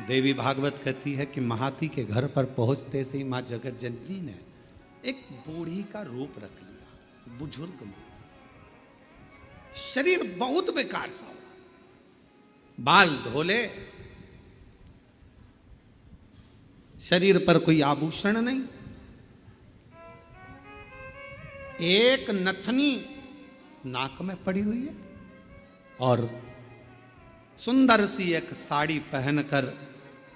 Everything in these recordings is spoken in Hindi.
देवी भागवत कहती है कि महाती के घर पर पहुंचते से ही मां जगत जननी ने एक बूढ़ी का रूप रख लिया, बुजुर्ग में। शरीर बहुत बेकार सा हो रहा, बाल धोले, शरीर पर कोई आभूषण नहीं, एक नथनी नाक में पड़ी हुई है और सुंदर सी एक साड़ी पहनकर,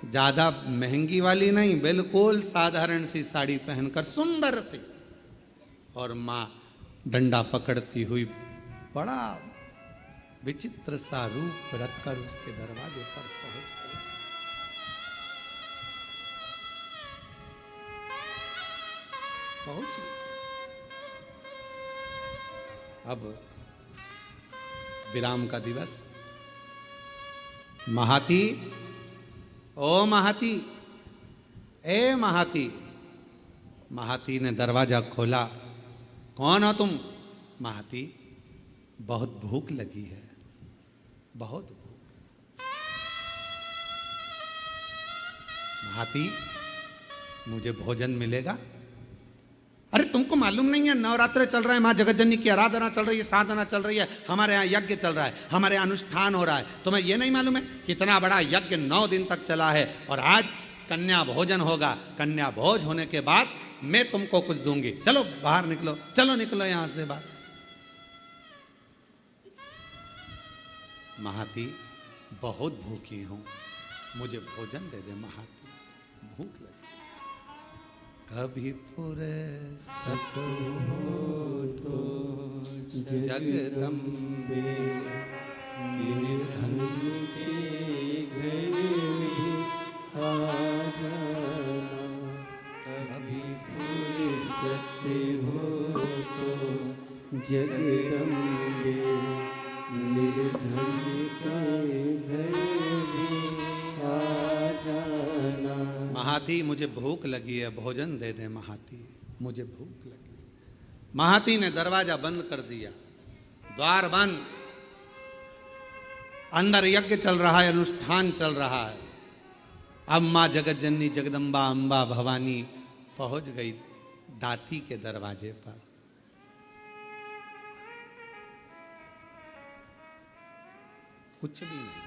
ज्यादा महंगी वाली नहीं, बिल्कुल साधारण सी साड़ी पहनकर सुंदर सी, और मां डंडा पकड़ती हुई बड़ा विचित्र सा रूप रखकर उसके दरवाजे पर पहुंच गई। पहुंची। अब विराम का दिवस। महाती, ओ महाती, ए महाती। महाती ने दरवाजा खोला। कौन हो तुम? महाती, बहुत भूख लगी है, बहुत भूख। महाती, मुझे भोजन मिलेगा? अरे तुमको मालूम नहीं है, नवरात्र चल रहा है, मां जगत जननी की आराधना चल रही है, साधना चल रही है, हमारे यहाँ यज्ञ चल रहा है, हमारे यहाँ अनुष्ठान हो रहा है। तुम्हें यह नहीं मालूम है कितना बड़ा यज्ञ 9 दिन तक चला है, और आज कन्या भोजन होगा। कन्या भोज होने के बाद मैं तुमको कुछ दूंगी। चलो बाहर निकलो, चलो निकलो यहां से बाहर। महाती, बहुत भूखी हूं, मुझे भोजन दे दे महाती, भूख लगी। कभी फुर्सत हो तो जगदम्बे निर्धन के घर में आ जाना। कभी फुर्सत हो तो जगदम्बे निर्धन के घर में आ जाना। महाती, मुझे भूख लगी है, भोजन दे दे महाती, मुझे भूख लगी। महाती ने दरवाजा बंद कर दिया, द्वार बंद। अंदर यज्ञ चल रहा है, अनुष्ठान चल रहा है। अब मां जगत जननी जगदम्बा अंबा भवानी पहुंच गई दाती के दरवाजे पर। कुछ भी नहीं,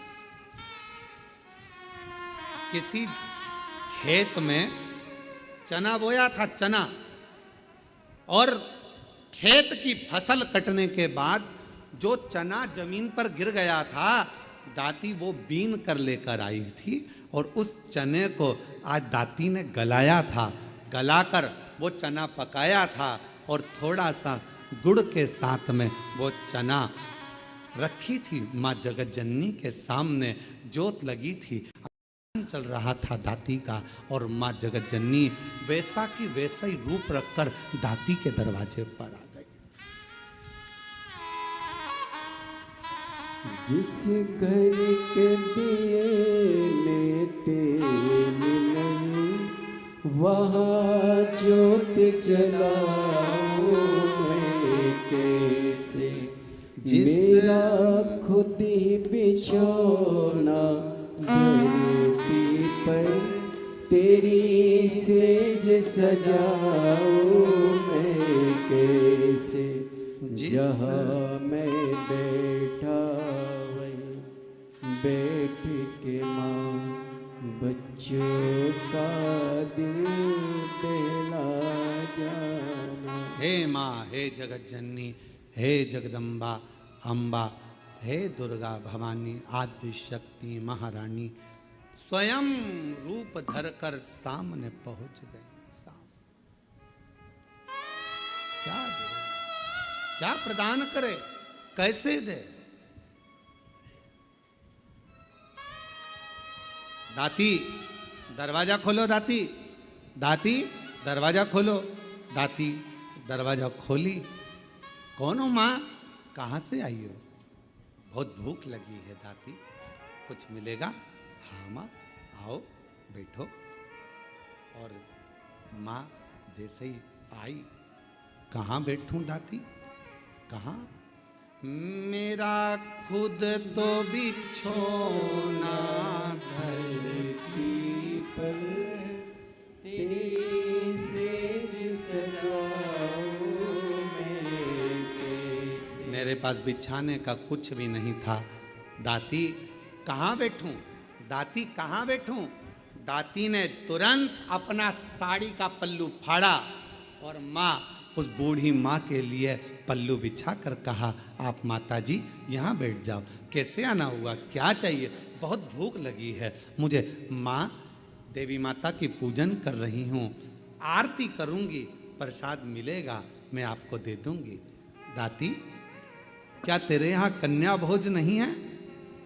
किसी खेत में चना बोया था, चना, और खेत की फसल कटने के बाद जो चना जमीन पर गिर गया था, दाती वो बीन कर लेकर आई थी, और उस चने को आज दाती ने गलाया था। गलाकर वो चना पकाया था, और थोड़ा सा गुड़ के साथ में वो चना रखी थी माँ जगत जननी के सामने। जोत लगी थी, चल रहा था दाती का, और मां जगत जननी वैसा की वैसा ही रूप रखकर दाती के दरवाजे पर आ गई। जिस घर के दिए में तेल नहीं, वहाँ ज्योत जलाऊं मैं कैसे। मेरा खुद ही बिछौना धरती पर, तेरी सेज सजाऊं मैं कैसे। जहाँ मैं बैठा वहीं बैठ के माँ बच्चों का दिल बहला जाना। हे माँ, हे जगत जननी, हे जगदम्बा अम्बा, हे दुर्गा भवानी, आदि शक्ति महारानी स्वयं रूप धरकर सामने पहुंच गई। क्या दे, क्या प्रदान करे, कैसे दे? दाती, दरवाजा खोलो दाती, दाती दरवाजा खोलो। दाती दरवाजा खोली। कौन हो माँ, कहाँ से आई हो? बहुत भूख लगी है दाती, कुछ मिलेगा? हाँ माँ, आओ बैठो। और माँ जैसे ही आई, कहाँ बैठूं दाती, कहाँ? मेरा खुद तो बिछोना धरती पास बिछाने का कुछ भी नहीं था। दाती कहाँ बैठूं, दाती कहाँ बैठूं। दाती ने तुरंत अपना साड़ी का पल्लू फाड़ा और माँ उस बूढ़ी माँ के लिए पल्लू बिछा कर कहा, आप माता जी यहाँ बैठ जाओ। कैसे आना हुआ, क्या चाहिए? बहुत भूख लगी है मुझे। माँ, देवी माता की पूजन कर रही हूँ, आरती करूँगी, प्रसाद मिलेगा मैं आपको दे दूँगी। दाती, क्या तेरे यहाँ कन्या भोज नहीं है?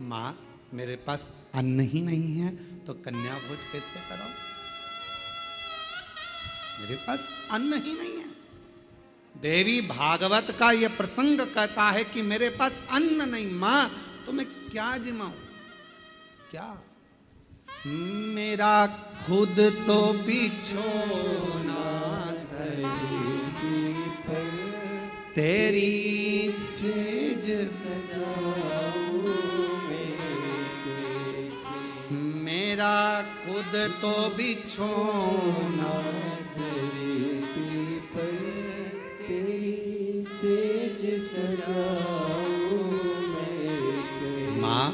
माँ, मेरे पास अन्न ही नहीं है तो कन्या भोज कैसे कराऊं? मेरे पास अन्न ही नहीं है। देवी भागवत का यह प्रसंग कहता है कि मेरे पास अन्न नहीं। मां, तो मैं क्या जिमाऊं? क्या? मेरा खुद तो बिछोना धरती पर, तेरी सेज सजाऊं मैं कैसे। मेरा खुद तो बिछोना धरती पर, तेरी सेज सजाऊं मैं कैसे। माँ,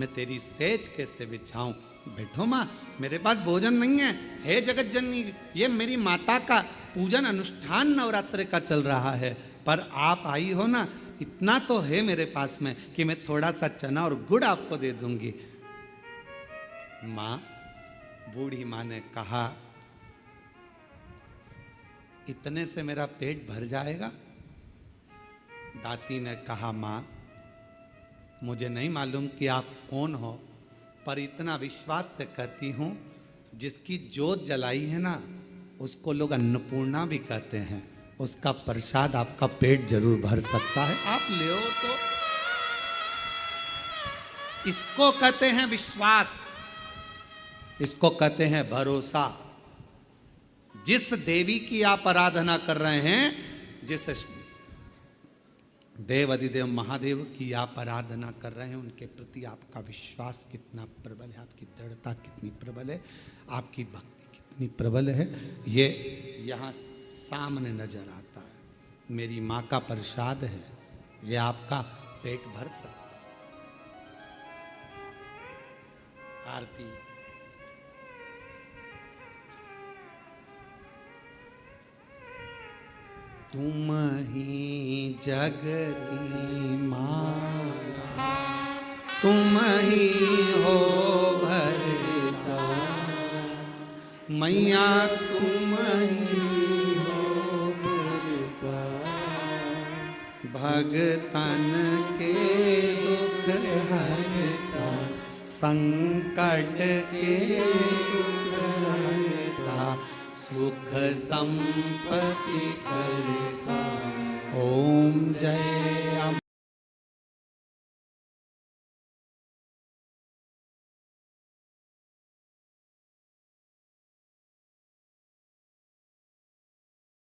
मैं तेरी सेज कैसे बिछाऊं? बैठो माँ, मेरे पास भोजन नहीं है। हे जगत जननी, ये मेरी माता का पूजन अनुष्ठान नवरात्रि का चल रहा है, पर आप आई हो ना, इतना तो है मेरे पास में कि मैं थोड़ा सा चना और गुड़ आपको दे दूंगी। माँ, बूढ़ी माँ ने कहा, इतने से मेरा पेट भर जाएगा? दाती ने कहा, माँ, मुझे नहीं मालूम कि आप कौन हो, पर इतना विश्वास से कहती हूँ, जिसकी जोत जलाई है ना, उसको लोग अन्नपूर्णा भी कहते हैं। उसका प्रसाद आपका पेट जरूर भर सकता है, आप ले हो तो। इसको कहते हैं विश्वास, इसको कहते हैं भरोसा। जिस देवी की आप आराधना कर रहे हैं, जिस देव अधिदेव महादेव की आप आराधना कर रहे हैं, उनके प्रति आपका विश्वास कितना प्रबल है, आपकी दृढ़ता कितनी प्रबल है, आपकी भक्ति कितनी प्रबल है, ये यहाँ सामने नजर आता है। मेरी माँ का प्रसाद है, ये आपका पेट भर सकता है। आरती। तुम ही जग की माला, तुम ही हो भरता, मैया तुम ही हो भरता, भगतन के दुख हरता, संकट के दुख हरता, सुख संपत्ति करता। ओम जय